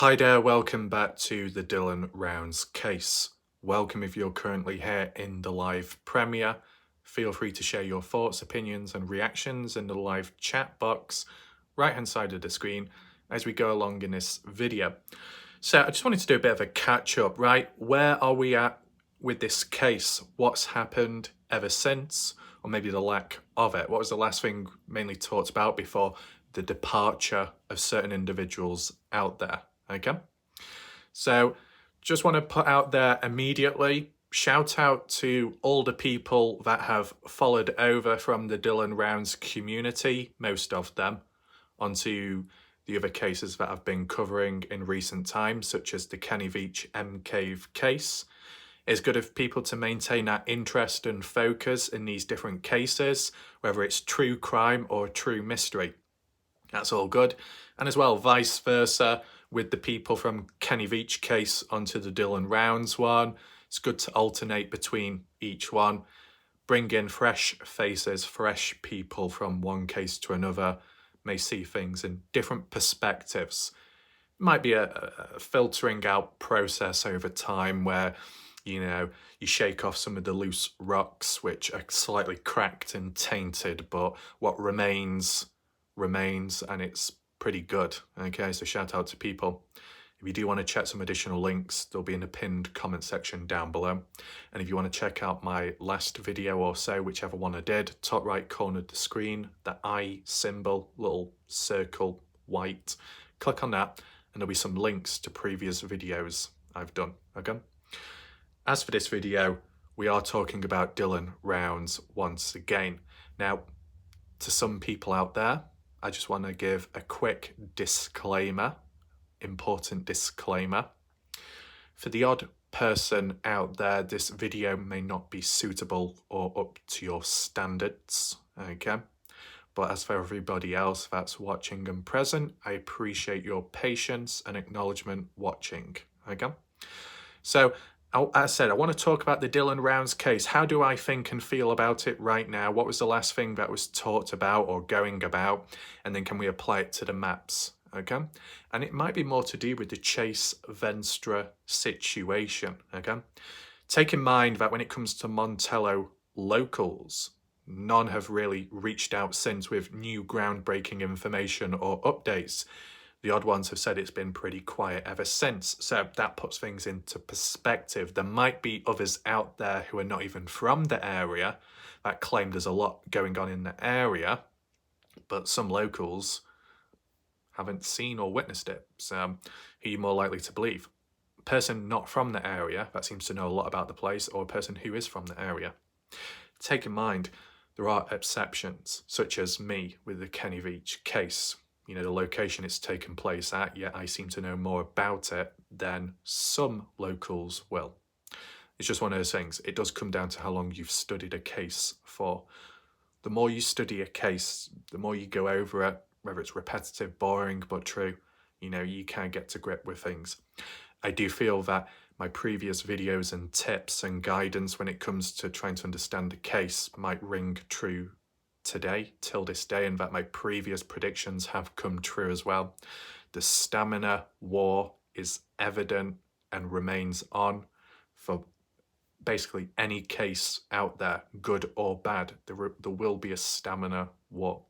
Hi there, welcome back to the Dylan Rounds case. Welcome if you're currently here in the live premiere. Feel free to share your thoughts, opinions and reactions in the live chat box right hand side of the screen as we go along in this video. So I just wanted to do a bit of a catch up, right? Where are we at with this case? What's happened ever since? Or maybe the lack of it? What was the last thing mainly talked about before the departure of certain individuals out there? Okay, so just want to put out there immediately, shout out to all the people that have followed over from the Dylan Rounds community, most of them, onto the other cases that I've been covering in recent times, such as the Kenny Veach M-Cave case. It's good of people to maintain that interest and focus in these different cases, whether it's true crime or true mystery. That's all good. And as well, vice versa, with the people from Kenny Veach case onto the Dylan Rounds one. It's good to alternate between each one. Bring in fresh faces, fresh people from one case to another. May see things in different perspectives. Might be a filtering out process over time where, you shake off some of the loose rocks which are slightly cracked and tainted, but what remains, and it's pretty good. Okay, so shout out to people. If you do want to check some additional links, they'll be in the pinned comment section down below. And if you want to check out my last video or so, whichever one I did, top right corner of the screen, the I symbol, little circle, white, click on that and there'll be some links to previous videos I've done. Okay. As for this video, we are talking about Dylan Rounds once again. Now, to some people out there, I just want to give a quick disclaimer, important disclaimer. For the odd person out there, this video may not be suitable or up to your standards, okay? But as for everybody else that's watching and present, I appreciate your patience and acknowledgement watching, okay? So, as I said, I want to talk about the Dylan Rounds case. How do I think and feel about it right now? What was the last thing that was talked about or going about? And then can we apply it to the maps? Okay. And it might be more to do with the Chase Fenstra situation. Okay. Take in mind that when it comes to Montello locals, none have really reached out since with new groundbreaking information or updates. The odd ones have said it's been pretty quiet ever since, so that puts things into perspective. There might be others out there who are not even from the area that claim there's a lot going on in the area, but some locals haven't seen or witnessed it. So who are you more likely to believe? A person not from the area that seems to know a lot about the place, or a person who is from the area? Take in mind, there are exceptions, such as me with the Kenny Veach case. The location it's taken place at, yet I seem to know more about it than some locals will. It's just one of those things. It does come down to how long you've studied a case for. The more you study a case, the more you go over it, whether it's repetitive, boring, but true, you can get to grip with things. I do feel that my previous videos and tips and guidance when it comes to trying to understand the case might ring true today, till this day, and that my previous predictions have come true as well. The stamina war is evident and remains on for basically any case out there, good or bad. There will be a stamina war.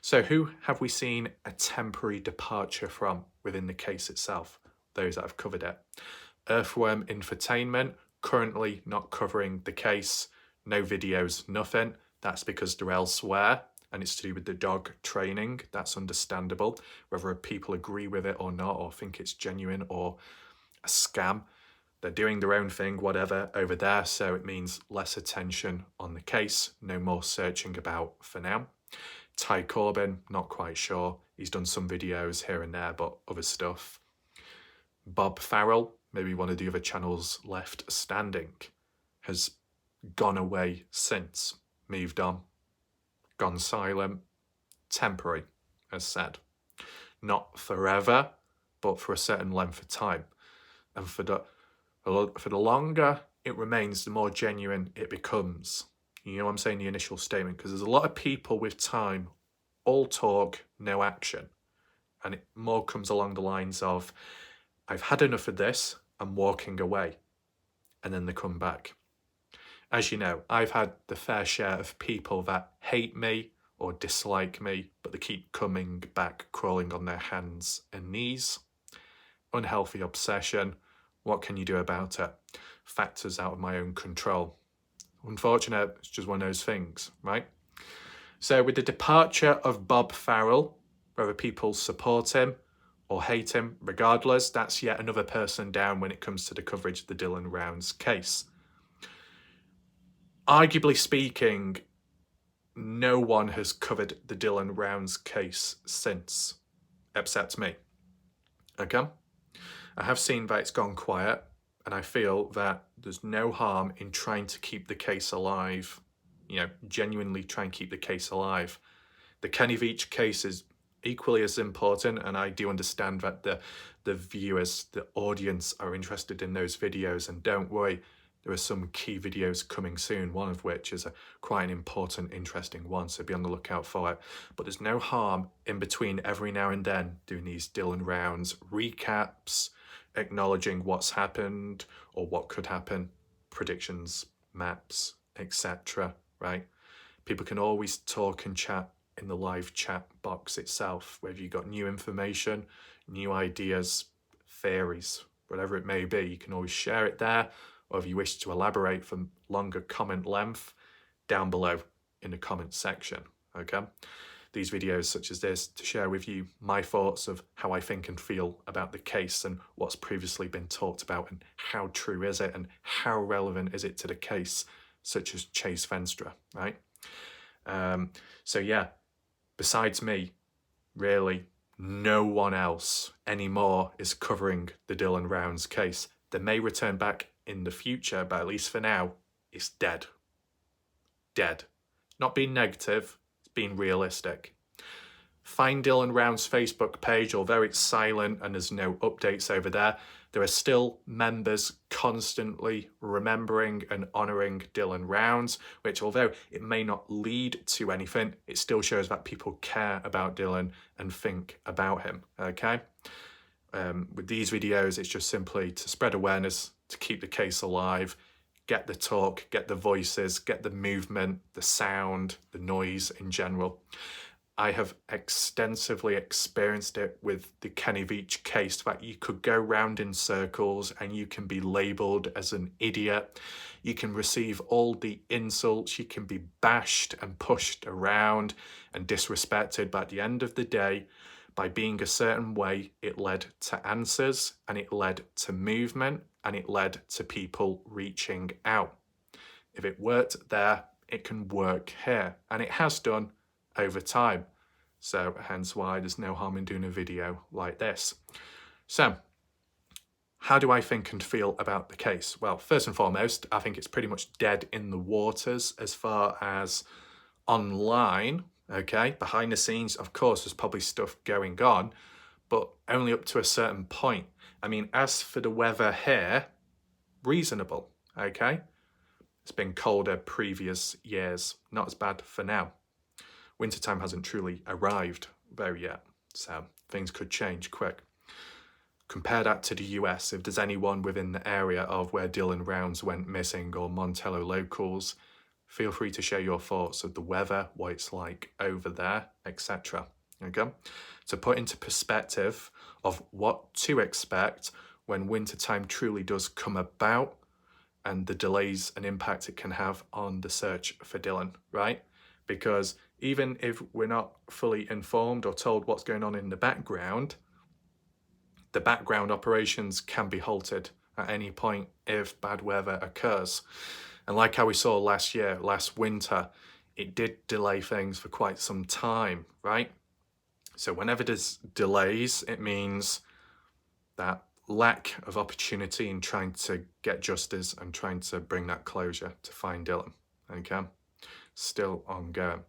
So who have we seen a temporary departure from within the case itself? Those that have covered it. Earthworm Infotainment, currently not covering the case, no videos, nothing. That's because they're elsewhere and it's to do with the dog training. That's understandable. Whether people agree with it or not, or think it's genuine or a scam, they're doing their own thing, whatever, over there. So it means less attention on the case, no more searching about for now. Ty Corbin, not quite sure. He's done some videos here and there, but other stuff. Bob Farrell, maybe one of the other channels left standing, has gone away since. Moved on, gone silent, temporary, as said. Not forever, but for a certain length of time. And for the longer it remains, the more genuine it becomes. You know what I'm saying, the initial statement, because there's a lot of people with time, all talk, no action. And it more comes along the lines of, I've had enough of this, I'm walking away. And then they come back. As you know, I've had the fair share of people that hate me or dislike me, but they keep coming back, crawling on their hands and knees. Unhealthy obsession. What can you do about it? Factors out of my own control. Unfortunate, it's just one of those things, right? So with the departure of Bob Farrell, whether people support him or hate him, regardless, that's yet another person down when it comes to the coverage of the Dylan Rounds case. Arguably speaking, no one has covered the Dylan Rounds case since, except me. Okay? I have seen that it's gone quiet, and I feel that there's no harm in trying to keep the case alive. Genuinely try and keep the case alive. The Kenny Veach case is equally as important, and I do understand that the viewers, the audience are interested in those videos, and don't worry, there are some key videos coming soon, one of which is quite an important, interesting one, so be on the lookout for it. But there's no harm in between every now and then doing these Dylan Rounds recaps, acknowledging what's happened or what could happen, predictions, maps, etc. Right? People can always talk and chat in the live chat box itself, whether you've got new information, new ideas, theories, whatever it may be, you can always share it there, or if you wish to elaborate for longer comment length, down below in the comment section, okay? These videos such as this to share with you my thoughts of how I think and feel about the case and what's previously been talked about and how true is it and how relevant is it to the case, such as Chase Fenstra, right? So yeah, besides me, really, no one else anymore is covering the Dylan Rounds case. They may return back in the future, but at least for now, it's dead. Dead. Not being negative, it's being realistic. Find Dylan Rounds' Facebook page, although it's silent and there's no updates over there. There are still members constantly remembering and honouring Dylan Rounds, which although it may not lead to anything, it still shows that people care about Dylan and think about him, okay? With these videos, it's just simply to spread awareness, to keep the case alive, get the talk, get the voices, get the movement, the sound, the noise in general. I have extensively experienced it with the Kenny Veach case, that you could go round in circles and you can be labelled as an idiot. You can receive all the insults, you can be bashed and pushed around and disrespected, but at the end of the day, by being a certain way, it led to answers and it led to movement and it led to people reaching out. If it worked there, it can work here, and it has done over time. So hence why there's no harm in doing a video like this. So how do I think and feel about the case? Well, first and foremost, I think it's pretty much dead in the waters as far as online, okay? Behind the scenes, of course, there's probably stuff going on, but only up to a certain point. I mean, as for the weather here, reasonable, okay? It's been colder previous years, not as bad for now. Wintertime hasn't truly arrived there yet, so things could change quick. Compare that to the US. If there's anyone within the area of where Dylan Rounds went missing or Montello locals, feel free to share your thoughts of the weather, what it's like over there, etc. Okay? To put into perspective of what to expect when wintertime truly does come about and the delays and impact it can have on the search for Dylan, right? Because even if we're not fully informed or told what's going on in the background operations can be halted at any point if bad weather occurs. And like how we saw last winter, it did delay things for quite some time, right? So whenever there's delays, it means that lack of opportunity in trying to get justice and trying to bring that closure to find Dylan, okay? Still ongoing.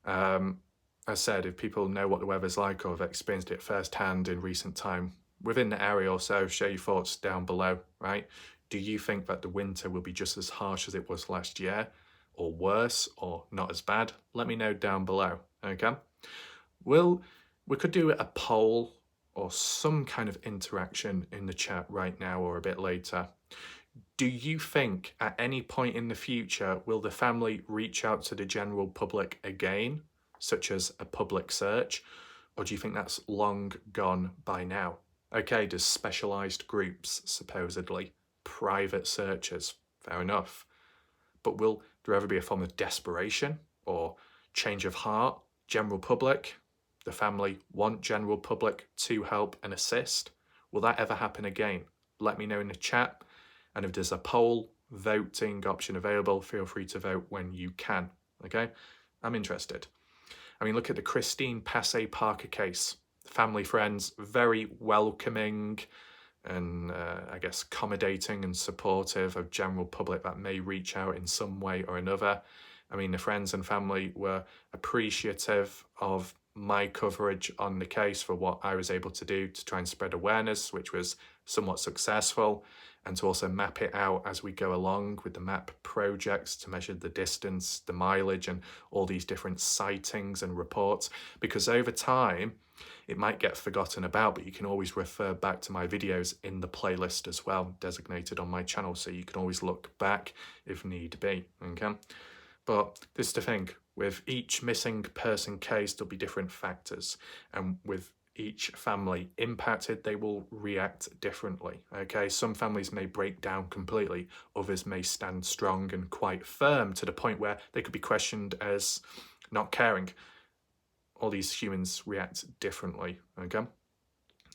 As I said, if people know what the weather's like or have experienced it firsthand in recent time within the area or so, share your thoughts down below, right? Do you think that the winter will be just as harsh as it was last year, or worse, or not as bad? Let me know down below, okay? We could do a poll or some kind of interaction in the chat right now or a bit later. Do you think at any point in the future will the family reach out to the general public again, such as a public search, or do you think that's long gone by now? Okay, there's specialised groups, supposedly, private searches, fair enough. But will there ever be a form of desperation or change of heart? General public, the family want general public to help and assist. Will that ever happen again? Let me know in the chat. And if there's a poll voting option available, feel free to vote when you can. Okay, I'm interested. I mean, look at the Christine Passay Parker case. Family, friends, very welcoming and I guess accommodating and supportive of general public that may reach out in some way or another. I mean, the friends and family were appreciative of my coverage on the case for what I was able to do to try and spread awareness, which was somewhat successful, and to also map it out as we go along with the map projects to measure the distance, the mileage, and all these different sightings and reports. Because over time, it might get forgotten about, but you can always refer back to my videos in the playlist as well, designated on my channel, so you can always look back if need be, okay? But this is the thing, with each missing person case, there'll be different factors, and with each family impacted, they will react differently, okay? Some families may break down completely, others may stand strong and quite firm to the point where they could be questioned as not caring. All these humans react differently, okay?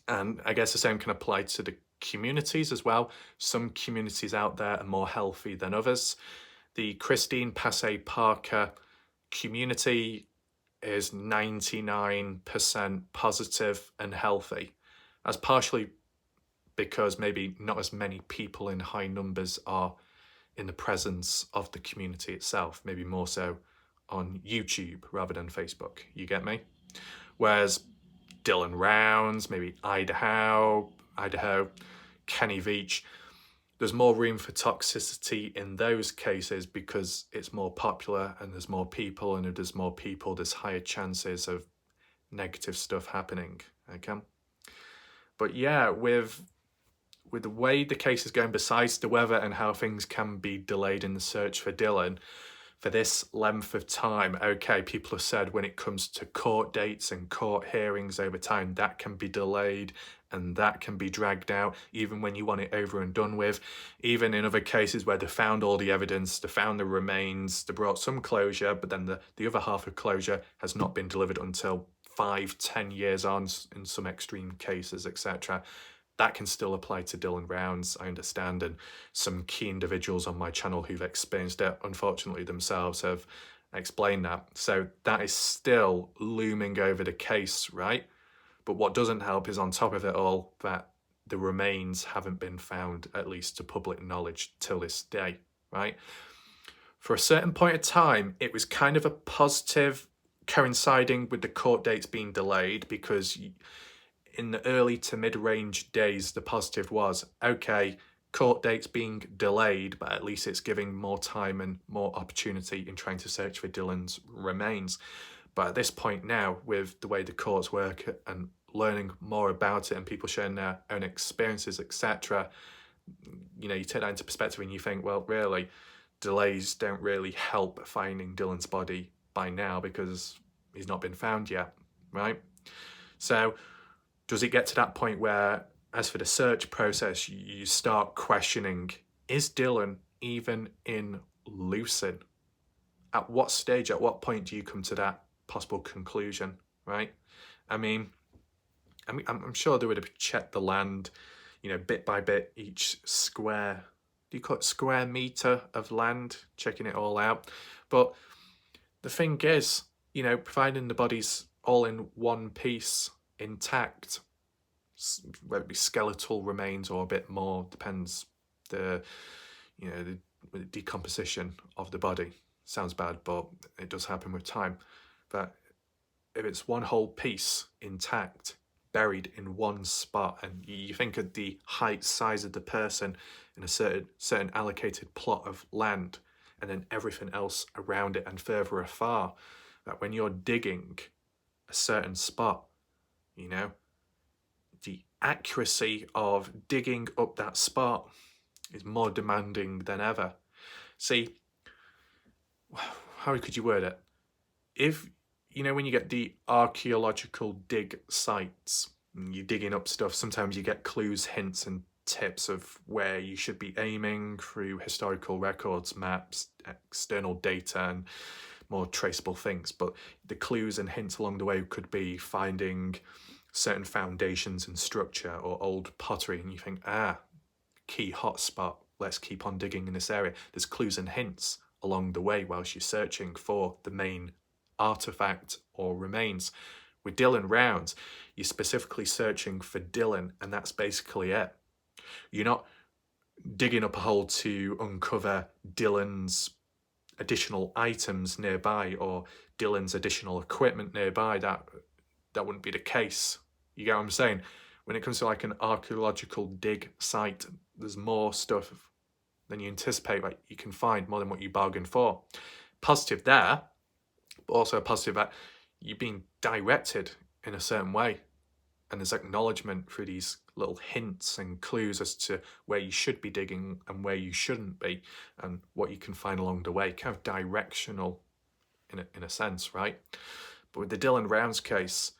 And I guess the same can apply to the communities as well. Some communities out there are more healthy than others. The Christine Passay Parker community is 99% positive and healthy. That's partially because maybe not as many people in high numbers are in the presence of the community itself, maybe more so on YouTube rather than Facebook, you get me? Whereas Dylan Rounds, maybe Idaho, Kenny Veach, there's more room for toxicity in those cases because it's more popular and there's more people, and if there's more people, there's higher chances of negative stuff happening, okay? But yeah, with the way the case is going, besides the weather and how things can be delayed in the search for Dylan, for this length of time, okay, people have said when it comes to court dates and court hearings over time, that can be delayed and that can be dragged out, even when you want it over and done with. Even in other cases where they found all the evidence, they found the remains, they brought some closure, but then the other half of closure has not been delivered until 5-10 years on in some extreme cases, etc. That can still apply to Dylan Rounds, I understand, and some key individuals on my channel who've experienced it, unfortunately themselves, have explained that. So that is still looming over the case, right? But what doesn't help is on top of it all that the remains haven't been found, at least to public knowledge till this day, right? For a certain point of time, it was kind of a positive coinciding with the court dates being delayed, because in the early to mid-range days, the positive was, okay, court dates being delayed, but at least it's giving more time and more opportunity in trying to search for Dylan's remains. But at this point now, with the way the courts work and learning more about it and people sharing their own experiences, etc., you know, you take that into perspective and you think, well, really, delays don't really help finding Dylan's body by now because he's not been found yet, right? So does it get to that point where, as for the search process, you start questioning, is Dylan even in Lucin? At what stage, at what point do you come to that possible conclusion, right? I mean, I'm sure they would have checked the land, you know, bit by bit, each square, do you call it square meter of land, checking it all out. But the thing is, you know, providing the body's all in one piece, intact, whether it be skeletal remains or a bit more, depends the decomposition of the body. Sounds bad, but it does happen with time. But if it's one whole piece intact, buried in one spot, and you think of the height, size of the person in a certain allocated plot of land, and then everything else around it and further afar, that when you're digging a certain spot, you know, accuracy of digging up that spot is more demanding than ever. See, how could you word it? If, when you get the archaeological dig sites, and you're digging up stuff, sometimes you get clues, hints, and tips of where you should be aiming through historical records, maps, external data, and more traceable things. But the clues and hints along the way could be finding certain foundations and structure or old pottery, and you think, key hotspot, let's keep on digging in this area. There's clues and hints along the way whilst you're searching for the main artifact or remains. With Dylan rounds, you're specifically searching for Dylan, and that's basically it. You're not digging up a hole to uncover Dylan's additional items nearby or Dylan's additional equipment nearby. That wouldn't be the case. You get what I'm saying? When it comes to like an archaeological dig site, there's more stuff than you anticipate. Like, you can find more than what you bargained for. Positive there, but also a positive that you're being directed in a certain way, and there's acknowledgement through these little hints and clues as to where you should be digging and where you shouldn't be, and what you can find along the way. Kind of directional in a sense, right? But with the Dylan Rounds case,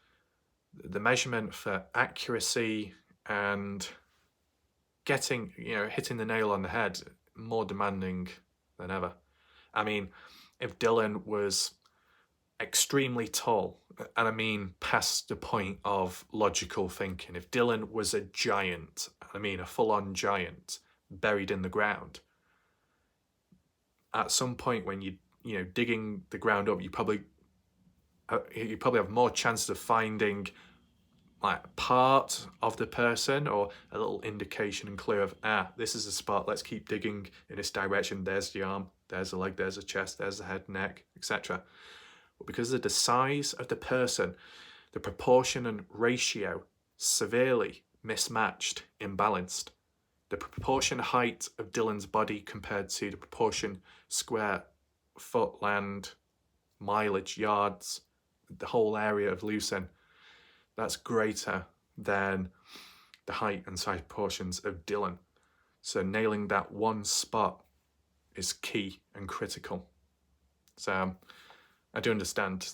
the measurement for accuracy and getting, hitting the nail on the head, more demanding than ever. I mean, if Dylan was extremely tall, and I mean past the point of logical thinking, if Dylan was a giant, I mean a full-on giant, buried in the ground, at some point when you digging the ground up, you probably have more chances of finding like part of the person or a little indication and clue of, this is a spot, let's keep digging in this direction. There's the arm, there's the leg, there's the chest, there's the head, neck, etc. But because of the size of the person, the proportion and ratio severely mismatched, imbalanced. The proportion height of Dylan's body compared to the proportion square foot, land, mileage, yards, the whole area of Lucin, that's greater than the height and size proportions of Dylan. So nailing that one spot is key and critical. So I do understand,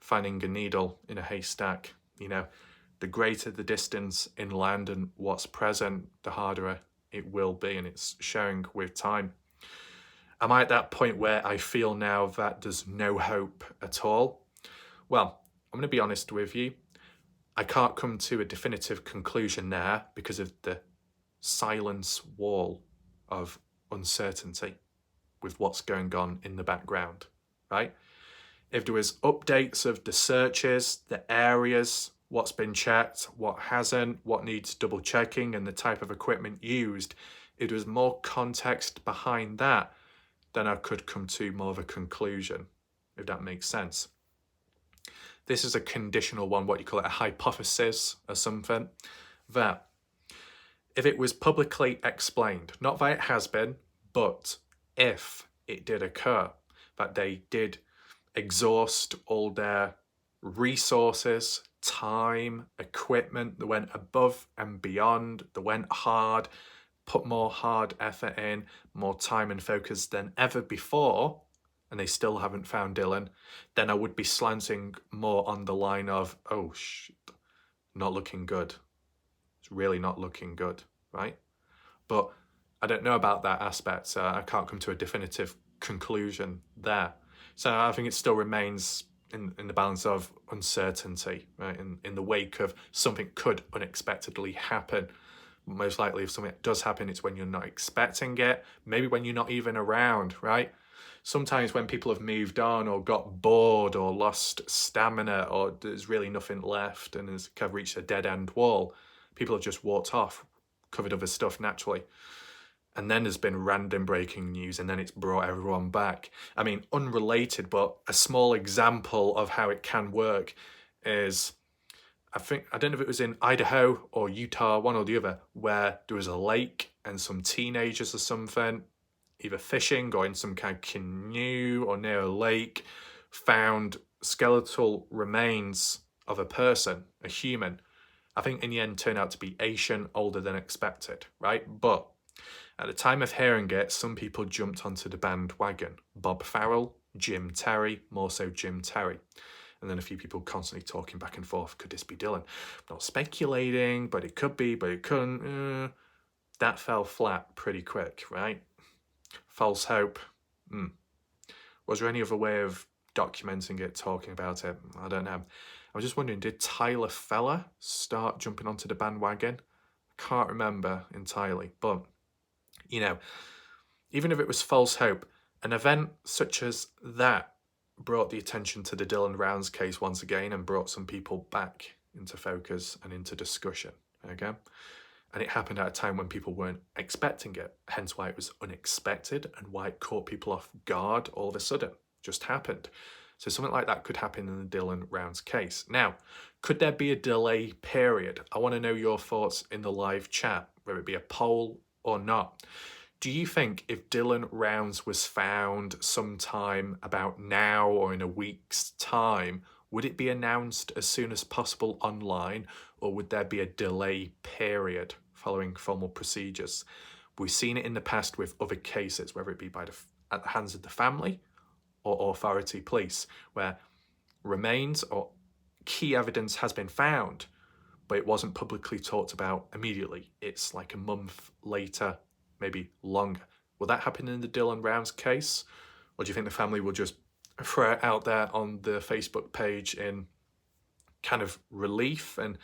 finding a needle in a haystack, the greater the distance inland and what's present, the harder it will be, and it's showing with time. Am I at that point where I feel now that there's no hope at all? Well, I'm going to be honest with you. I can't come to a definitive conclusion there because of the silence wall of uncertainty with what's going on in the background, right? If there was updates of the searches, the areas, what's been checked, what hasn't, what needs double checking, and the type of equipment used, if there was more context behind that, then I could come to more of a conclusion, if that makes sense. This is a conditional one, what you call it, a hypothesis or something, that if it was publicly explained, not that it has been, but if it did occur, that they did exhaust all their resources, time, equipment, they went above and beyond, they went hard, put more hard effort in, more time and focus than ever before, and they still haven't found Dylan, then I would be slanting more on the line of, not looking good. It's really not looking good, right? But I don't know about that aspect, so I can't come to a definitive conclusion there. So I think it still remains in the balance of uncertainty, right? In the wake of something could unexpectedly happen. Most likely if something does happen, it's when you're not expecting it, maybe when you're not even around, right? Sometimes when people have moved on or got bored or lost stamina or there's really nothing left and has kind of reached a dead-end wall, people have just walked off, covered other stuff naturally. And then there's been random breaking news and then it's brought everyone back. I mean, unrelated, but a small example of how it can work is, I don't know if it was in Idaho or Utah, one or the other, where there was a lake and some teenagers or something, either fishing or in some kind of canoe or near a lake, found skeletal remains of a person, a human, I think in the end turned out to be Asian, older than expected, right? But at the time of hearing it, some people jumped onto the bandwagon. Bob Farrell, Jim Terry, more so Jim Terry. And then a few people constantly talking back and forth, could this be Dylan? Not speculating, but it could be, but it couldn't. That fell flat pretty quick, right? False hope. Was there any other way of documenting it, talking about it? I don't know. I was just wondering, did Tyler Feller start jumping onto the bandwagon? I can't remember entirely, but, you know, even if it was false hope, an event such as that brought the attention to the Dylan Rounds case once again and brought some people back into focus and into discussion, okay? And it happened at a time when people weren't expecting it, hence why it was unexpected and why it caught people off guard all of a sudden. Just happened. So something like that could happen in the Dylan Rounds case. Now, could there be a delay period? I want to know your thoughts in the live chat, whether it be a poll or not. Do you think if Dylan Rounds was found sometime about now or in a week's time, would it be announced as soon as possible online, or would there be a delay period following formal procedures? We've seen it in the past with other cases, whether it be at the hands of the family or authority police, where remains or key evidence has been found, but it wasn't publicly talked about immediately. It's like a month later, maybe longer. Will that happen in the Dylan Rounds case? Or do you think the family will just throw it out there on the Facebook page in kind of relief and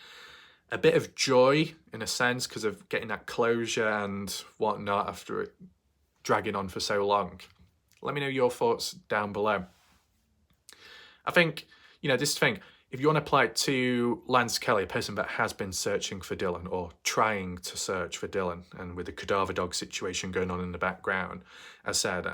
a bit of joy in a sense because of getting that closure and whatnot after it dragging on for so long? Let me know your thoughts down below. I think, this thing, if you want to apply it to Lance Kelly, a person that has been searching for Dylan or trying to search for Dylan, and with the cadaver dog situation going on in the background, as said,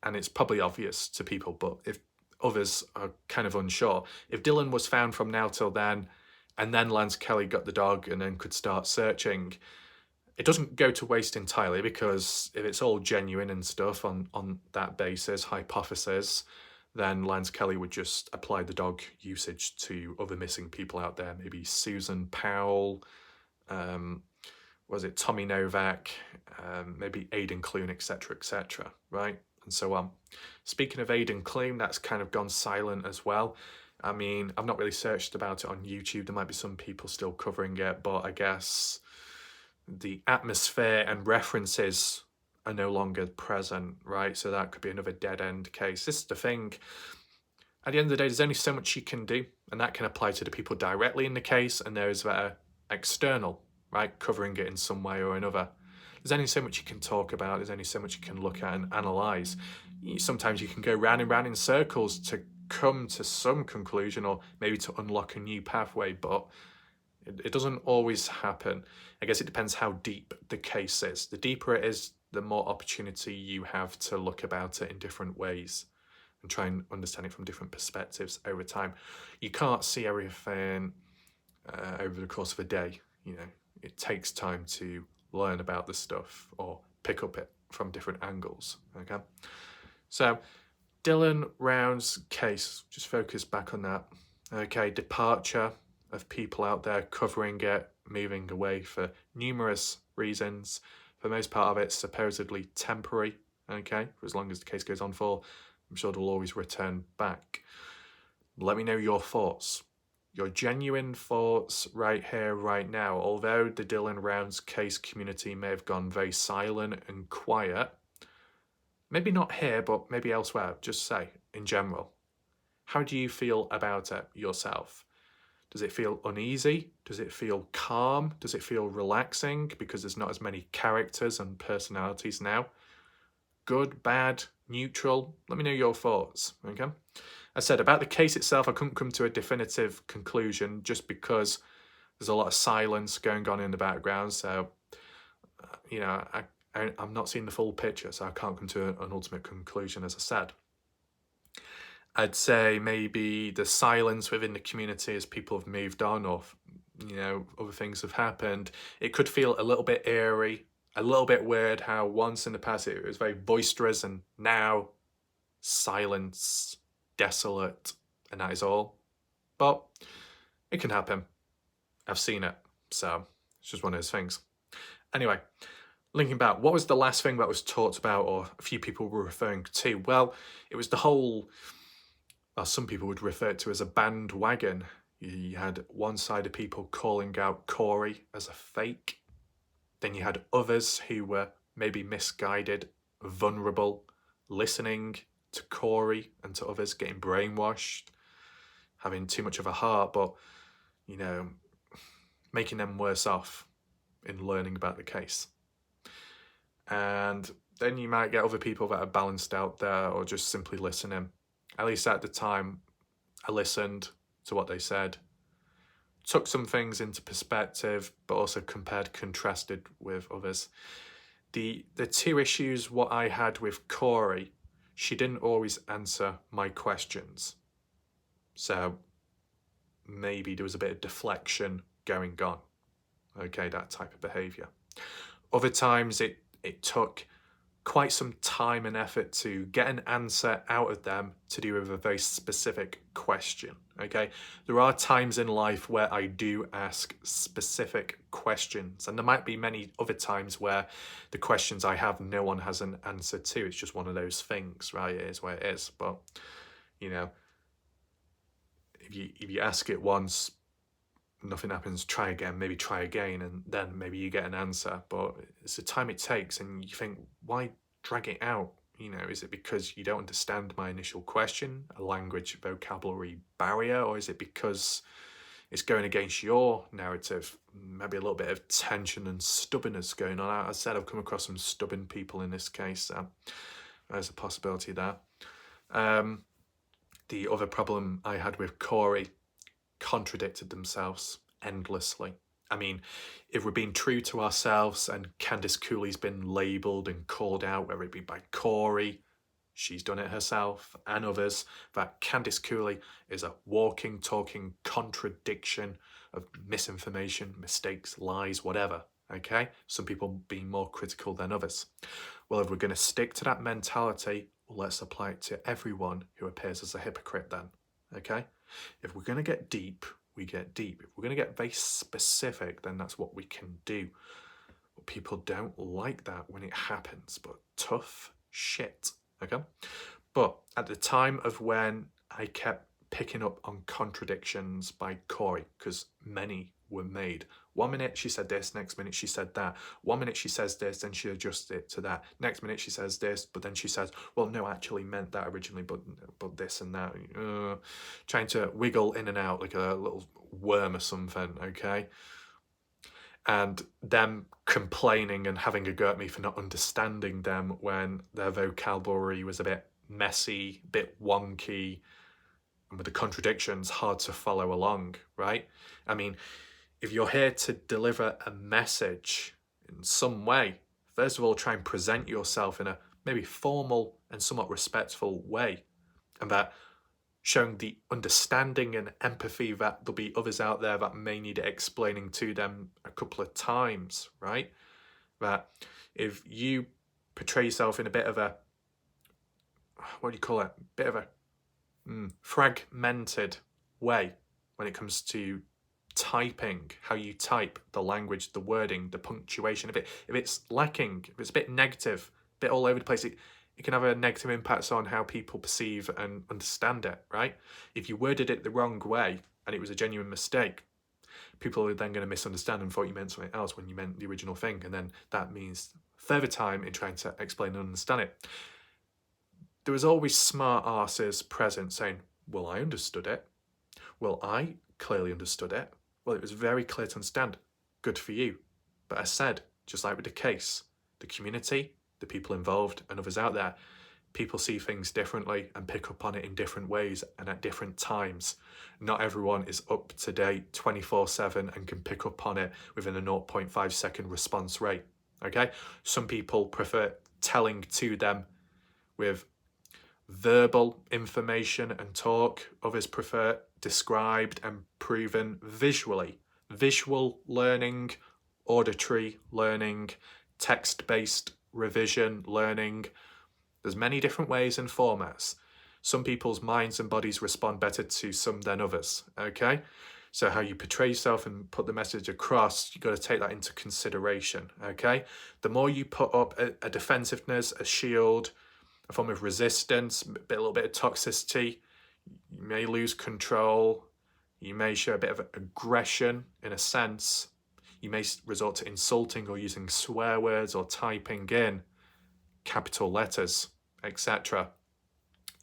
and it's probably obvious to people, but if others are kind of unsure, if Dylan was found from now till then, and then Lance Kelly got the dog and then could start searching, it doesn't go to waste entirely, because if it's all genuine and stuff on that basis, hypothesis, then Lance Kelly would just apply the dog usage to other missing people out there, maybe Susan Powell, was it Tommy Novak, maybe Aidan Clune, etc., right? And so on. Speaking of Aidan Clune, that's kind of gone silent as well. I mean, I've not really searched about it on YouTube. There might be some people still covering it, but I guess the atmosphere and references are no longer present, right? So that could be another dead-end case. This is the thing. At the end of the day, there's only so much you can do, and that can apply to the people directly in the case and those that are external, right, covering it in some way or another. There's only so much you can talk about. There's only so much you can look at and analyse. Sometimes you can go round and round in circles to come to some conclusion or maybe to unlock a new pathway, but it doesn't always happen. I guess it depends how deep the case is. The deeper it is, the more opportunity you have to look about it in different ways and try and understand it from different perspectives over time. You can't see everything over the course of a day. It takes time to learn about the stuff or pick up it from different angles, okay? So, Dylan Rounds case, just focus back on that. Okay, departure of people out there covering it, moving away for numerous reasons. For the most part of it, supposedly temporary, okay, for as long as the case goes on for. I'm sure they'll always return back. Let me know your thoughts. Your genuine thoughts right here, right now. Although the Dylan Rounds case community may have gone very silent and quiet, maybe not here, but maybe elsewhere, just say, in general. How do you feel about it yourself? Does it feel uneasy? Does it feel calm? Does it feel relaxing because there's not as many characters and personalities now? Good, bad, neutral? Let me know your thoughts, okay? I said about the case itself, I couldn't come to a definitive conclusion just because there's a lot of silence going on in the background. So, I'm not seeing the full picture, so I can't come to an ultimate conclusion, as I said. I'd say maybe the silence within the community as people have moved on or, other things have happened. It could feel a little bit eerie, a little bit weird how once in the past it was very boisterous and now silence, desolate, and that is all. But it can happen. I've seen it. So it's just one of those things. Anyway, linking back, what was the last thing that was talked about or a few people were referring to? Well, it was the whole, well, some people would refer to as a bandwagon. You had one side of people calling out Corey as a fake. Then you had others who were maybe misguided, vulnerable, listening to Corey and to others, getting brainwashed, having too much of a heart, but, you know, making them worse off in learning about the case. And then you might get other people that are balanced out there or just simply listening. At least at the time, I listened to what they said, took some things into perspective, but also compared, contrasted with others. The two issues what I had with Corey, she didn't always answer my questions. So maybe there was a bit of deflection going on. Okay, that type of behaviour. Other times it took quite some time and effort to get an answer out of them to do with a very specific question. Okay, there are times in life where I do ask specific questions, and there might be many other times where the questions I have no one has an answer to. It's just one of those things, right? It is where it is. But, you know, if you ask it once, nothing happens, try again, maybe try again, and then maybe you get an answer. But it's the time it takes, and you think, why drag it out? You know, is it because you don't understand my initial question, a language vocabulary barrier, or is it because it's going against your narrative? Maybe a little bit of tension and stubbornness going on. As I said, I've come across some stubborn people in this case, so there's a possibility there. The other problem I had with Corey, contradicted themselves endlessly. I mean, if we're being true to ourselves and Candice Cooley's been labelled and called out, whether it be by Corey, she's done it herself, and others, that Candice Cooley is a walking, talking contradiction of misinformation, mistakes, lies, whatever, okay? Some people being more critical than others. Well, if we're going to stick to that mentality, let's apply it to everyone who appears as a hypocrite then, okay? If we're going to get deep, we get deep. If we're going to get very specific, then that's what we can do. But people don't like that when it happens, but tough shit, okay? But at the time of when I kept picking up on contradictions by Corey, because many were made. 1 minute she said this, next minute she said that. 1 minute she says this, then she adjusts it to that. Next minute she says this, but then she says, well, no, I actually meant that originally, but this and that. Trying to wiggle in and out like a little worm or something, okay? And them complaining and having a go at me for not understanding them when their vocabulary was a bit messy, a bit wonky, and with the contradictions hard to follow along, right? I mean, if you're here to deliver a message in some way, first of all, try and present yourself in a maybe formal and somewhat respectful way, and that showing the understanding and empathy that there'll be others out there that may need explaining to them a couple of times, right? That if you portray yourself in a bit of a, what do you call it? Bit of a fragmented way when it comes to typing, how you type, the language, the wording, the punctuation. If it's lacking, if it's a bit negative, a bit all over the place, it can have a negative impact on how people perceive and understand it, right? If you worded it the wrong way and it was a genuine mistake, people are then going to misunderstand and thought you meant something else when you meant the original thing, and then that means further time in trying to explain and understand it. There was always smart arses present saying, well, I understood it. Well, I clearly understood it. Well, it was very clear to understand. Good for you. But as said, just like with the case, the community, the people involved and others out there, people see things differently and pick up on it in different ways and at different times. Not everyone is up to date 24/7 and can pick up on it within a 0.5 second response rate, okay? Some people prefer telling to them with verbal information and talk. Others prefer described and proven visually. Visual learning, auditory learning, text-based revision learning. There's many different ways and formats. Some people's minds and bodies respond better to some than others, okay? So how you portray yourself and put the message across, you've got to take that into consideration, okay? The more you put up a defensiveness, a shield, a form of resistance, a little bit of toxicity, you may lose control, you may show a bit of aggression in a sense, you may resort to insulting or using swear words or typing in capital letters, etc.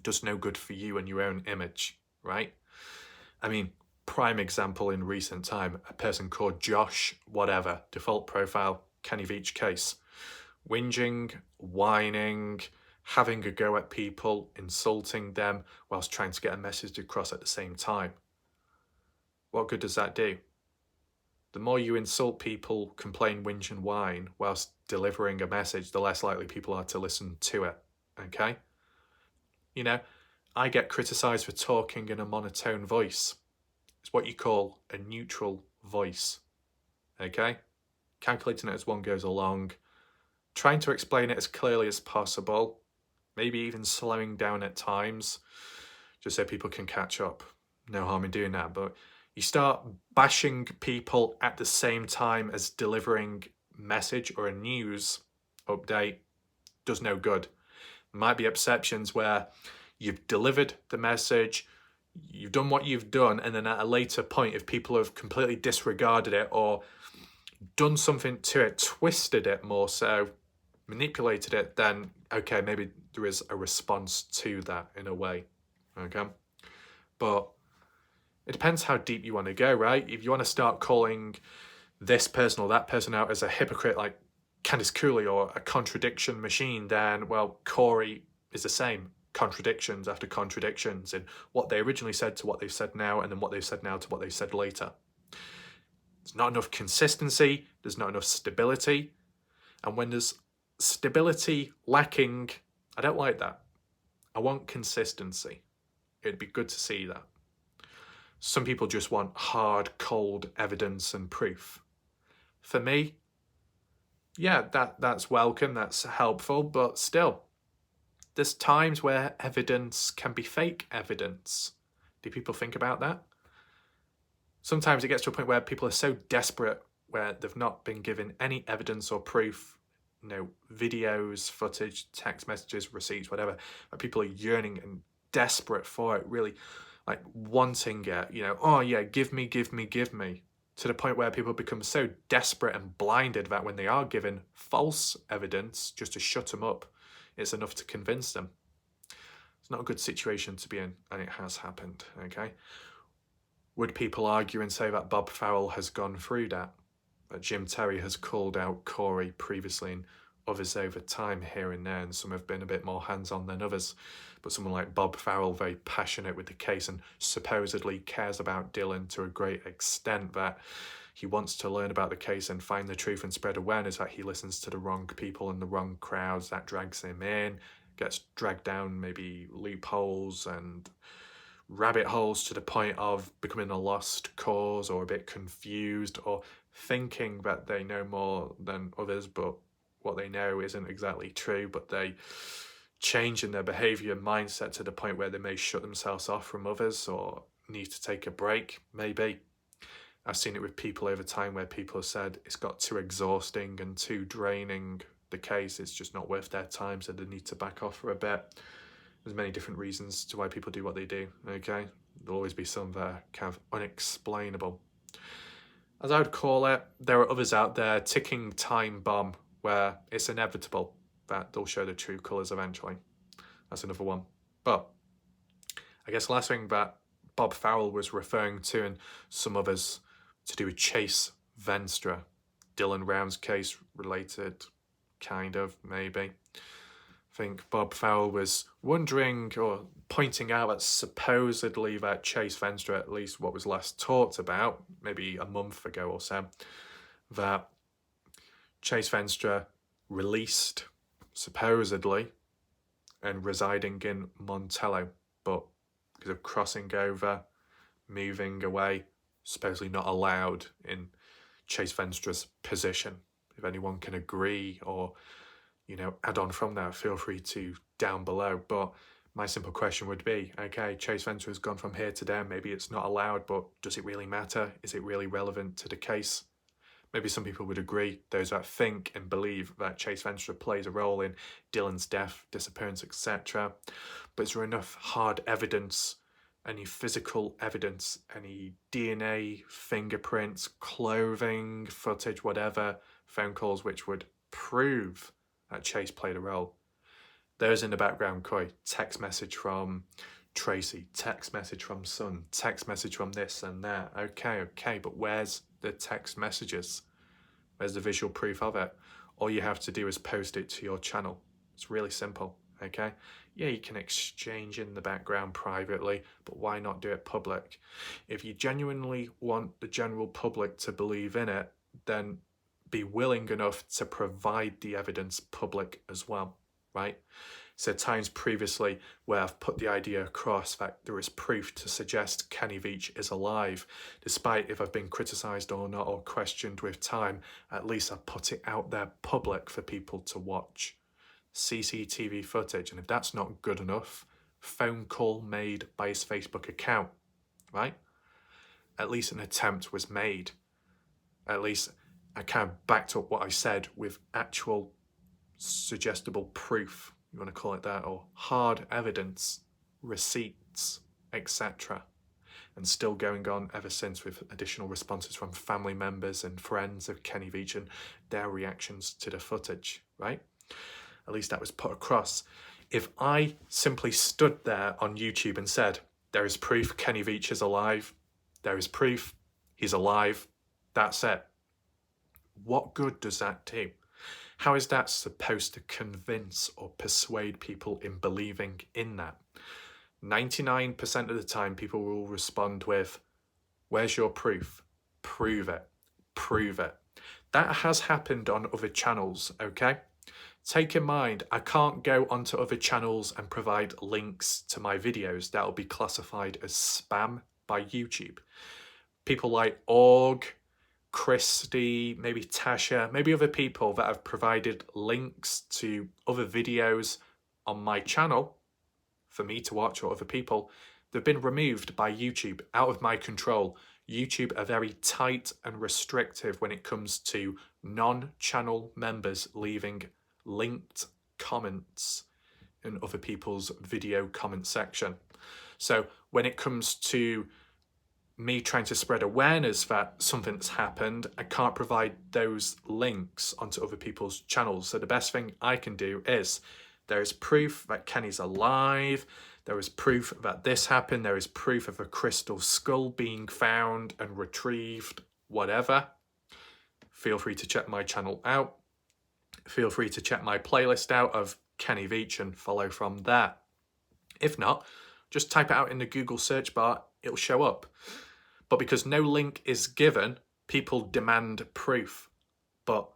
Does no good for you and your own image, right? I mean, prime example in recent time, a person called Josh, whatever, default profile, Kenny Veach case. Whinging, whining, having a go at people, insulting them whilst trying to get a message across at the same time. What good does that do? The more you insult people, complain, whinge and whine whilst delivering a message, the less likely people are to listen to it, okay? You know, I get criticised for talking in a monotone voice. It's what you call a neutral voice, okay? Calculating it as one goes along, trying to explain it as clearly as possible, maybe even slowing down at times, just so people can catch up. No harm in doing that, but you start bashing people at the same time as delivering message or a news update, does no good. Might be exceptions where you've delivered the message, you've done what you've done, and then at a later point, if people have completely disregarded it or done something to it, twisted it more so, manipulated it, then okay, maybe there is a response to that in a way, okay? But it depends how deep you want to go, right? If you want to start calling this person or that person out as a hypocrite like Candice Cooley or a contradiction machine, then, well, Corey is the same. Contradictions after contradictions in what they originally said to what they've said now, and then what they've said now to what they've said later. There's not enough consistency, there's not enough stability, and when there's stability lacking, I don't like that. I want consistency. It'd be good to see that. Some people just want hard, cold evidence and proof. For me, yeah, that's welcome, that's helpful, but still, there's times where evidence can be fake evidence. Do people think about that? Sometimes it gets to a point where people are so desperate where they've not been given any evidence or proof, videos, footage, text messages, receipts, whatever, but people are yearning and desperate for it, really like wanting it, oh yeah, give me, to the point where people become so desperate and blinded that when they are given false evidence just to shut them up, it's enough to convince them. It's not a good situation to be in, and it has happened, okay? Would people argue and say that Bob Farrell has gone through that? That Jim Terry has called out Corey previously and others over time here and there, and some have been a bit more hands-on than others. But someone like Bob Farrell, very passionate with the case and supposedly cares about Dylan to a great extent that he wants to learn about the case and find the truth and spread awareness, that he listens to the wrong people and the wrong crowds, that drags him in, gets dragged down maybe loopholes and rabbit holes to the point of becoming a lost cause or a bit confused or thinking that they know more than others, but what they know isn't exactly true, but they change in their behaviour and mindset to the point where they may shut themselves off from others or need to take a break, maybe. I've seen it with people over time where people have said it's got too exhausting and too draining, the case, it's just not worth their time, so they need to back off for a bit. There's many different reasons to why people do what they do, okay? There'll always be some that are kind of unexplainable. As I would call it, there are others out there, ticking time bomb, where it's inevitable that they'll show the true colours eventually. That's another one. But I guess the last thing that Bob Farrell was referring to, and some others, to do with Chase Fenstra, Dylan Round's case related, kind of, maybe. I think Bob Farrell was wondering or pointing out that supposedly that Chase Fenstra, at least what was last talked about, maybe a month ago or so, that Chase Fenstra released, supposedly, and residing in Montello, but because of crossing over, moving away, supposedly not allowed in Chase Fenstra's position. If anyone can agree or add on from that, feel free to down below. But My simple question would be, okay, Chase Fenstra has gone from here to there, maybe it's not allowed, but does it really matter? Is it really relevant to the case? Maybe some people would agree, those that think and believe that Chase Fenstra plays a role in Dylan's death, disappearance, etc. But is there enough hard evidence, any physical evidence, any DNA, fingerprints, clothing, footage, whatever, phone calls which would prove that Chase played a role? There's in the background, Coy, text message from Tracy, text message from Son, text message from this and that. Okay, but where's the text messages? Where's the visual proof of it? All you have to do is post it to your channel. It's really simple, okay? Yeah, you can exchange in the background privately, but why not do it public? If you genuinely want the general public to believe in it, then be willing enough to provide the evidence public as well, right? So times previously where I've put the idea across that there is proof to suggest Kenny Veach is alive, despite if I've been criticised or not or questioned with time, at least I've put it out there public for people to watch. CCTV footage, and if that's not good enough, phone call made by his Facebook account, right? At least an attempt was made. At least I kind of backed up what I said with actual suggestible proof, you want to call it that, or hard evidence, receipts, etc. And still going on ever since with additional responses from family members and friends of Kenny Veach and their reactions to the footage, right? At least that was put across. If I simply stood there on YouTube and said, there is proof Kenny Veach is alive, there is proof he's alive, that's it. What good does that do? How is that supposed to convince or persuade people in believing in that? 99% of the time, people will respond with, where's your proof? Prove it. Prove it. That has happened on other channels, okay? Take in mind, I can't go onto other channels and provide links to my videos. That'll be classified as spam by YouTube. People like Org, Christy, maybe Tasha, maybe other people that have provided links to other videos on my channel for me to watch or other people, they've been removed by YouTube, out of my control. YouTube are very tight and restrictive when it comes to non-channel members leaving linked comments in other people's video comment section. So when it comes to me trying to spread awareness that something's happened, I can't provide those links onto other people's channels. So the best thing I can do is, there is proof that Kenny's alive, there is proof that this happened, there is proof of a crystal skull being found and retrieved, whatever. Feel free to check my channel out. Feel free to check my playlist out of Kenny Veach and follow from there. If not, just type it out in the Google search bar, it'll show up. But because no link is given, people demand proof. But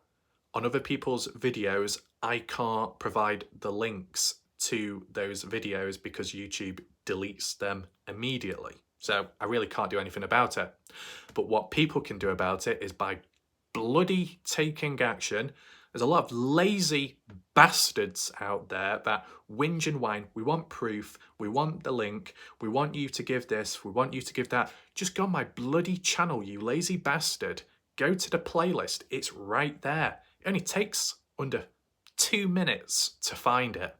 on other people's videos, I can't provide the links to those videos because YouTube deletes them immediately. So I really can't do anything about it. But what people can do about it is by bloody taking action. There's a lot of lazy bastards out there that whinge and whine. We want proof. We want the link. We want you to give this. We want you to give that. Just go on my bloody channel, you lazy bastard. Go to the playlist. It's right there. It only takes under 2 minutes to find it.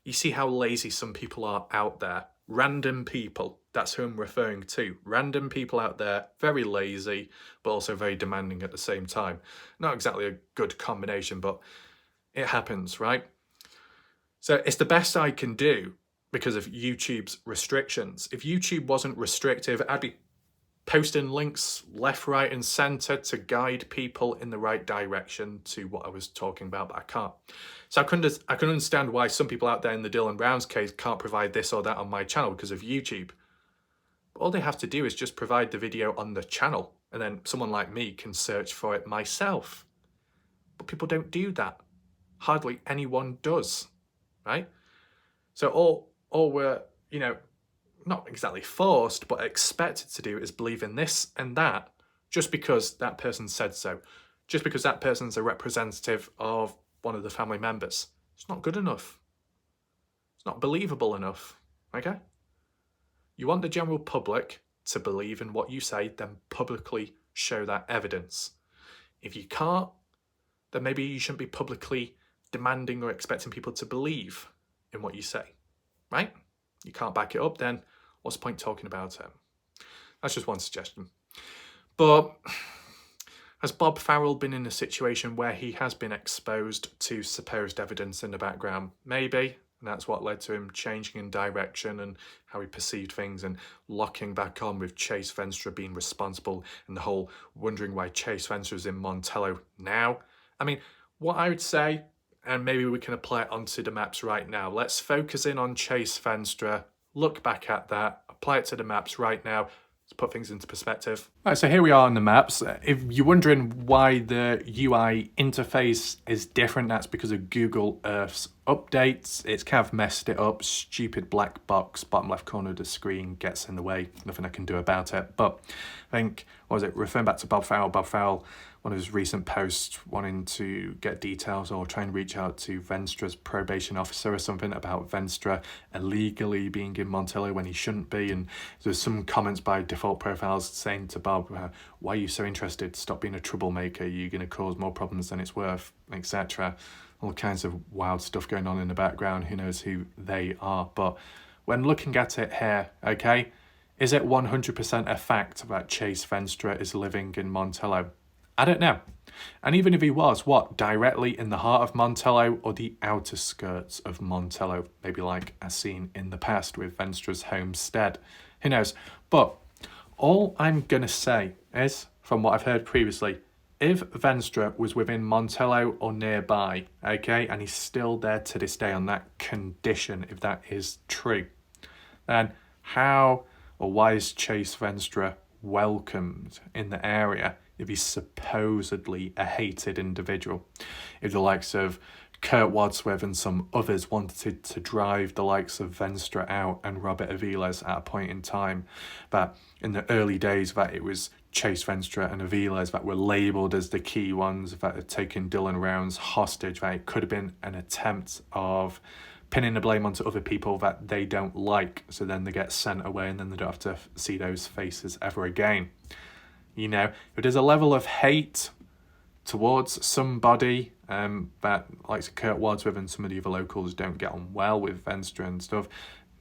You see how lazy some people are out there. Random people. That's who I'm referring to. Random people out there, very lazy, but also very demanding at the same time. Not exactly a good combination, but it happens, right? So it's the best I can do because of YouTube's restrictions. If YouTube wasn't restrictive, I'd be posting links left, right, and center to guide people in the right direction to what I was talking about, but I can't. So I can understand why some people out there in the Dylan Brown's case can't provide this or that on my channel because of YouTube. But all they have to do is just provide the video on the channel, and then someone like me can search for it myself. But people don't do that. Hardly anyone does, right? So all we're, not exactly forced, but expected to do is believe in this and that just because that person said so. Just because that person's a representative of one of the family members. It's not good enough. It's not believable enough, okay? You want the general public to believe in what you say, then publicly show that evidence. If you can't, then maybe you shouldn't be publicly demanding or expecting people to believe in what you say, right? You can't back it up, then what's the point talking about it? That's just one suggestion. But has Bob Farrell been in a situation where he has been exposed to supposed evidence in the background? Maybe. And that's what led to him changing in direction and how he perceived things and locking back on with Chase Fenstra being responsible and the whole wondering why Chase Fenstra is in Montello now. I mean, what I would say, and maybe we can apply it onto the maps right now. Let's focus in on Chase Fenstra, look back at that, apply it to the maps right now. Let's put things into perspective. Right, so here we are on the maps. If you're wondering why the UI interface is different, that's because of Google Earth's updates. It's kind of messed it up. Stupid black box, bottom left corner of the screen gets in the way. Nothing I can do about it. But I think, what was it, referring back to Bob Farrell, one of his recent posts wanting to get details or try and reach out to Venstra's probation officer or something about Fenstra illegally being in Montello when he shouldn't be. And there's some comments by default profiles saying to Bob, why are you so interested? Stop being a troublemaker. You're going to cause more problems than it's worth, etc. All kinds of wild stuff going on in the background. Who knows who they are? But when looking at it here, okay, is it 100% a fact that Chase Fenstra is living in Montello? I don't know. And even if he was, what, directly in the heart of Montello or the outer skirts of Montello? Maybe like as seen in the past with Venstra's homestead. Who knows? But all I'm going to say is, from what I've heard previously, if Fenstra was within Montello or nearby, okay, and he's still there to this day on that condition, if that is true, then how or why is Chase Fenstra welcomed in the area if he's supposedly a hated individual? If the likes of Kurt Wadsworth and some others wanted to drive the likes of Fenstra out and Robert Aviles at a point in time, but in the early days that it was Chase Fenstra and Aviles that were labelled as the key ones that had taken Dylan Rounds hostage, that it could have been an attempt of pinning the blame onto other people that they don't like, so then they get sent away and then they don't have to see those faces ever again. You know, if there's a level of hate towards somebody that, like Kurt Wadsworth and some of the other locals, don't get on well with Fenstra and stuff,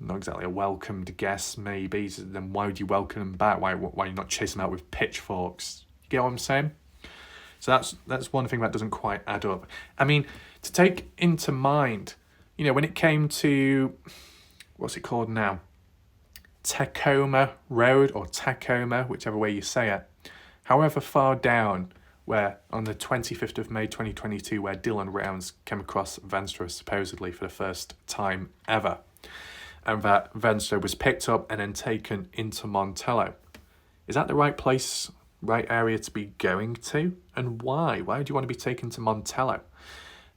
not exactly a welcomed guest maybe, so then why would you welcome them back? Why you not chase them out with pitchforks? You get what I'm saying? So that's one thing that doesn't quite add up. I mean, to take into mind, you know, when it came to, what's it called now? Tacoma Road or Tacoma, whichever way you say it. However far down, where on the 25th of May 2022, where Dylan Rounds came across Fenstra supposedly for the first time ever, and that Fenstra was picked up and then taken into Montello. Is that the right place, right area to be going to? And why? Why do you want to be taken to Montello?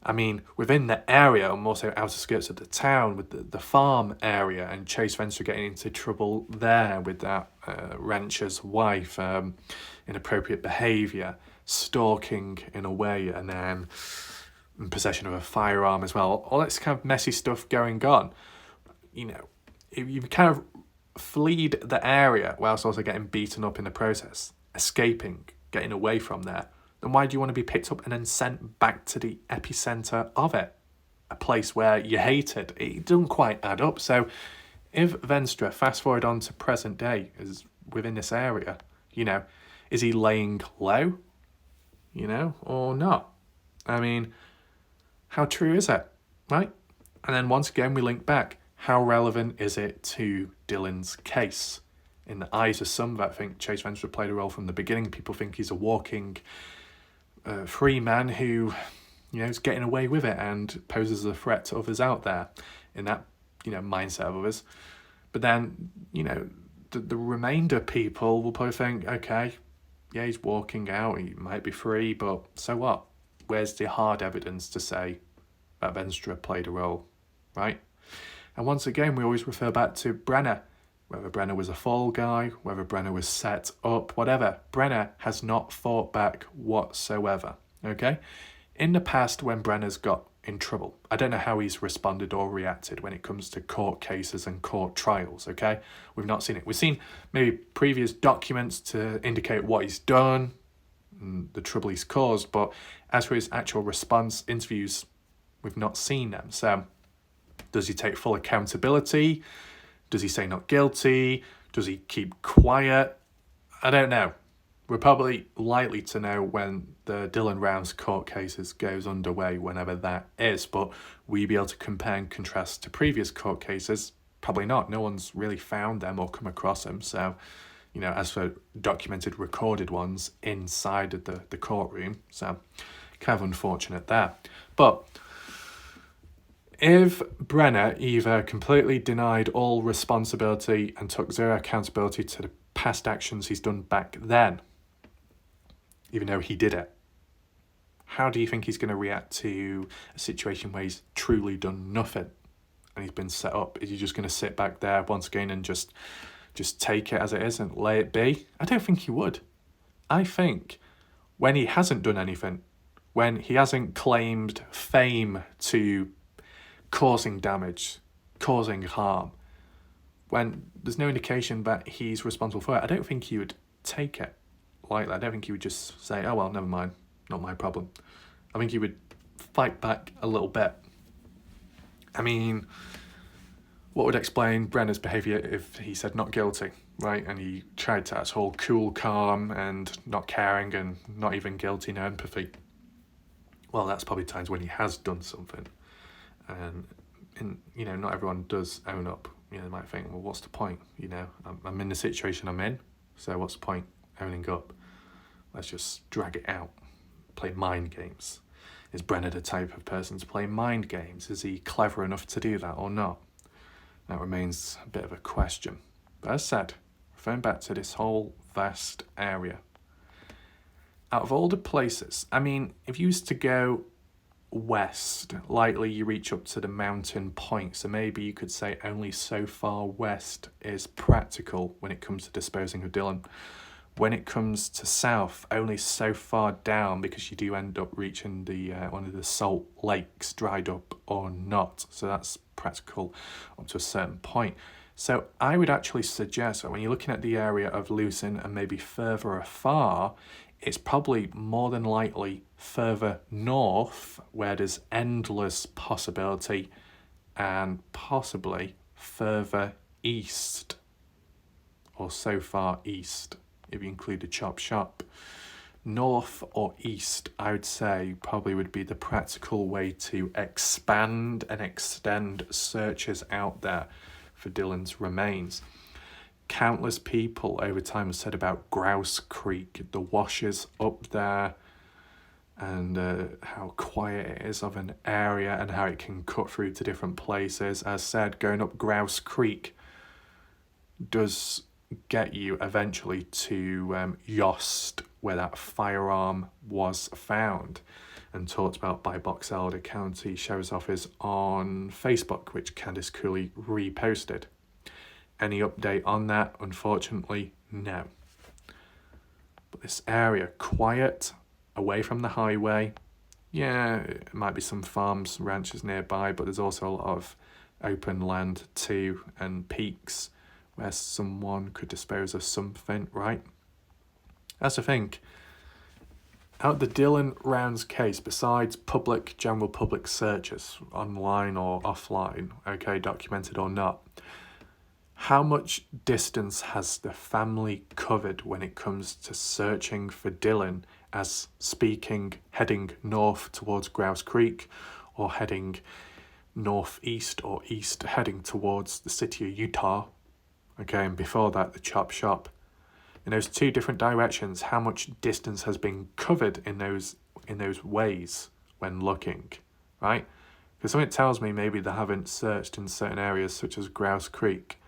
I mean, within the area, or more so outer skirts of the town, with the farm area, and Chase Fenstra getting into trouble there with that rancher's wife, inappropriate behaviour, stalking in a way, and then in possession of a firearm as well. All this kind of messy stuff going on. You know, if you kind of fleed the area whilst also getting beaten up in the process, escaping, getting away from there, then why do you want to be picked up and then sent back to the epicenter of it? A place where you hated. It doesn't quite add up. So if Fenstra, fast forward on to present day, is within this area, you know, is he laying low, you know, or not? I mean, how true is it, right? And then once again, we link back. How relevant is it to Dylan's case? In the eyes of some that think Chase Fenstra played a role from the beginning, people think he's a walking free man who, you know, is getting away with it and poses a threat to others out there in that, you know, mindset of others. But then, you know, the remainder people will probably think, okay, yeah, he's walking out, he might be free, but so what? Where's the hard evidence to say that Fenstra played a role, right? And once again, we always refer back to Brenner. Whether Brenner was a fall guy, whether Brenner was set up, whatever. Brenner has not fought back whatsoever, okay? In the past, when Brenner's got in trouble. I don't know how he's responded or reacted when it comes to court cases and court trials, okay? We've not seen it. We've seen maybe previous documents to indicate what he's done and the trouble he's caused, but as for his actual response interviews, we've not seen them. So does he take full accountability? Does he say not guilty? Does he keep quiet? I don't know. We're probably likely to know when the Dylan Rounds court cases goes underway, whenever that is, but will you be able to compare and contrast to previous court cases? Probably not. No one's really found them or come across them. So, you know, as for documented, recorded ones inside of the courtroom, so kind of unfortunate there. But if Brenner either completely denied all responsibility and took zero accountability to the past actions he's done back then, even though he did it, how do you think he's going to react to a situation where he's truly done nothing and he's been set up? Is he just going to sit back there once again and just take it as it is and lay it be? I don't think he would. I think when he hasn't done anything, when he hasn't claimed fame to causing damage, causing harm, when there's no indication that he's responsible for it, I don't think he would take it lightly. I don't think he would just say, oh well, never mind, not my problem. I think he would fight back a little bit. I mean, what would explain Brenner's behaviour if he said not guilty, right? And he tried to act all cool, calm and not caring and not even guilty, no empathy. Well, that's probably times when he has done something. And you know, not everyone does own up. You know, they might think, well, what's the point? You know, I'm in the situation I'm in, so what's the point owning up? Let's just drag it out, play mind games. Is Brenner the type of person to play mind games? Is he clever enough to do that or not? That remains a bit of a question. But as said, referring back to this whole vast area, out of all the places, I mean, if you used to go west, likely you reach up to the mountain point, so maybe you could say only so far west is practical when it comes to disposing of Dylan. When it comes to south, only so far down, because you do end up reaching the one of the salt lakes, dried up or not. So that's practical up to a certain point. So I would actually suggest that when you're looking at the area of Lucin and maybe further afar, it's probably more than likely further north where there's endless possibility, and possibly further east or so far east, if you include the chop shop. North or east, I would say, probably would be the practical way to expand and extend searches out there for Dylan's remains. Countless people over time have said about Grouse Creek, the washes up there, and how quiet it is of an area and how it can cut through to different places. As said, going up Grouse Creek does get you eventually to Yost, where that firearm was found and talked about by Box Elder County Sheriff's Office on Facebook, which Candice Cooley reposted. Any update on that? Unfortunately, no. But this area, quiet, away from the highway. Yeah, it might be some farms, ranches nearby, but there's also a lot of open land too, and peaks where someone could dispose of something, right? That's the thing. Out the Dylan Rounds case, besides general public searches, online or offline, okay, documented or not, how much distance has the family covered when it comes to searching for Dylan, as speaking, heading north towards Grouse Creek, or heading northeast or east, heading towards the city of Utah, okay, and before that, the chop shop. In those two different directions, how much distance has been covered in those ways when looking, right? Because something tells me maybe they haven't searched in certain areas such as Grouse Creek.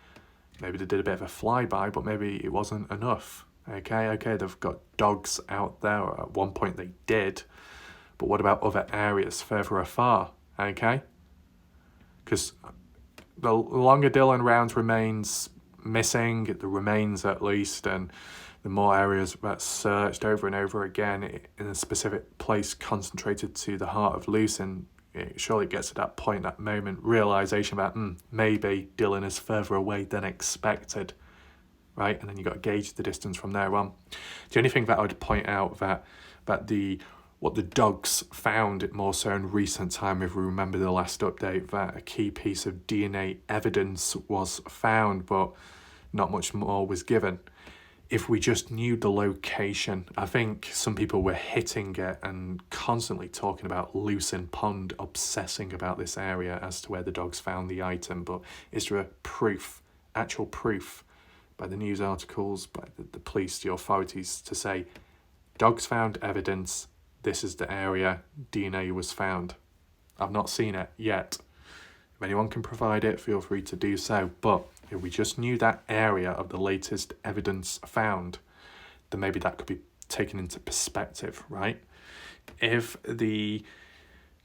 Maybe they did a bit of a flyby, but maybe it wasn't enough. Okay, they've got dogs out there. At one point they did. But what about other areas further afar? Okay? Because the longer Dylan Rounds remains missing, the remains at least, and the more areas that's searched over and over again in a specific place concentrated to the heart of Lucin, surely it gets to that point, that moment, realisation that maybe Dylan is further away than expected, right? And then you've got to gauge the distance from there on. The only thing that I would point out that what the dogs found more so in recent time, if we remember the last update, that a key piece of DNA evidence was found, but not much more was given. If we just knew the location, I think some people were hitting it and constantly talking about Lucin Pond, obsessing about this area as to where the dogs found the item. But is there a proof, actual proof, by the news articles, by the police, the authorities, to say dogs found evidence, this is the area DNA was found? I've not seen it yet. If anyone can provide it, feel free to do so. But if we just knew that area of the latest evidence found, then maybe that could be taken into perspective, right? If the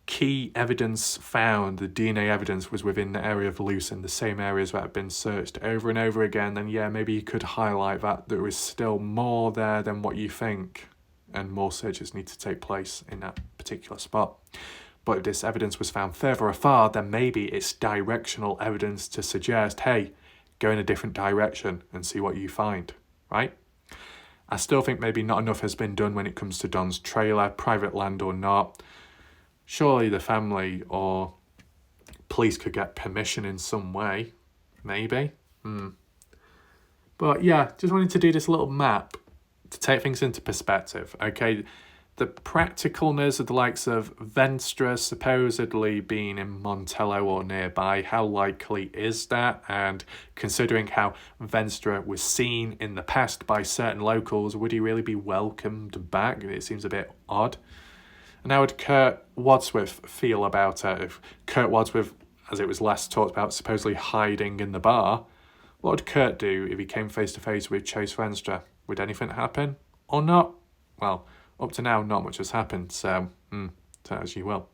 key evidence found, the DNA evidence, was within the area of Lucin, the same areas that have been searched over and over again, then yeah, maybe you could highlight that there is still more there than what you think, and more searches need to take place in that particular spot. But if this evidence was found further afar, then maybe it's directional evidence to suggest, hey, go in a different direction and see what you find, right? I still think maybe not enough has been done when it comes to Don's trailer, private land or not. Surely the family or police could get permission in some way, maybe. But yeah, just wanted to do this little map to take things into perspective, okay? The practicalness of the likes of Fenstra supposedly being in Montello or nearby, how likely is that? And considering how Fenstra was seen in the past by certain locals, would he really be welcomed back? It seems a bit odd. And how would Kurt Wadsworth feel about it? If Kurt Wadsworth, as it was last talked about, supposedly hiding in the bar, what would Kurt do if he came face to face with Chase Fenstra? Would anything happen or not? Well, up to now, not much has happened, so take as you will.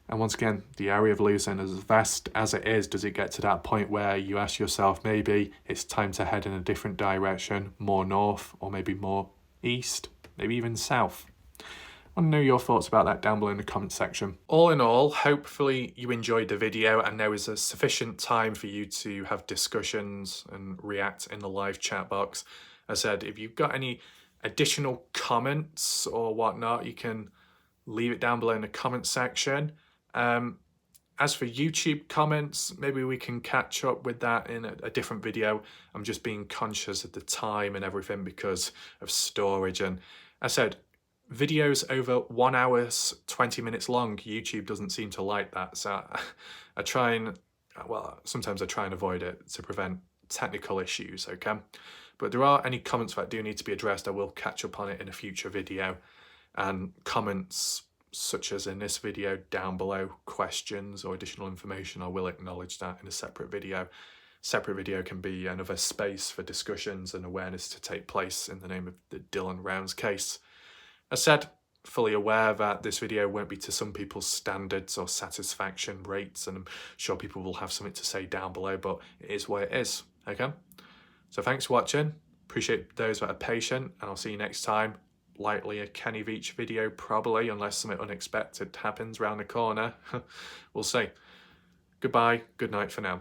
And once again, the area of Lucin, as vast as it is, does it get to that point where you ask yourself, maybe it's time to head in a different direction, more north, or maybe more east, maybe even south? I want to know your thoughts about that down below in the comment section. All in all, hopefully you enjoyed the video and there was a sufficient time for you to have discussions and react in the live chat box. As I said, if you've got any additional comments or whatnot, you can leave it down below in the comment section. As for YouTube comments, maybe we can catch up with that in a different video. I'm just being conscious of the time and everything because of storage. And as I said, videos over 1 hour, 20 minutes long, YouTube doesn't seem to like that. So I try and, well, sometimes I try and avoid it to prevent technical issues, okay? But if there are any comments that do need to be addressed, I will catch up on it in a future video. And comments such as in this video down below, questions or additional information, I will acknowledge that in a separate video. Separate video can be another space for discussions and awareness to take place in the name of the Dylan Rounds case. As said, fully aware that this video won't be to some people's standards or satisfaction rates, and I'm sure people will have something to say down below, but it is what it is, okay? So thanks for watching, appreciate those that are patient, and I'll see you next time. Likely a Kenny Veach video, probably, unless something unexpected happens round the corner. We'll see. Goodbye, good night for now.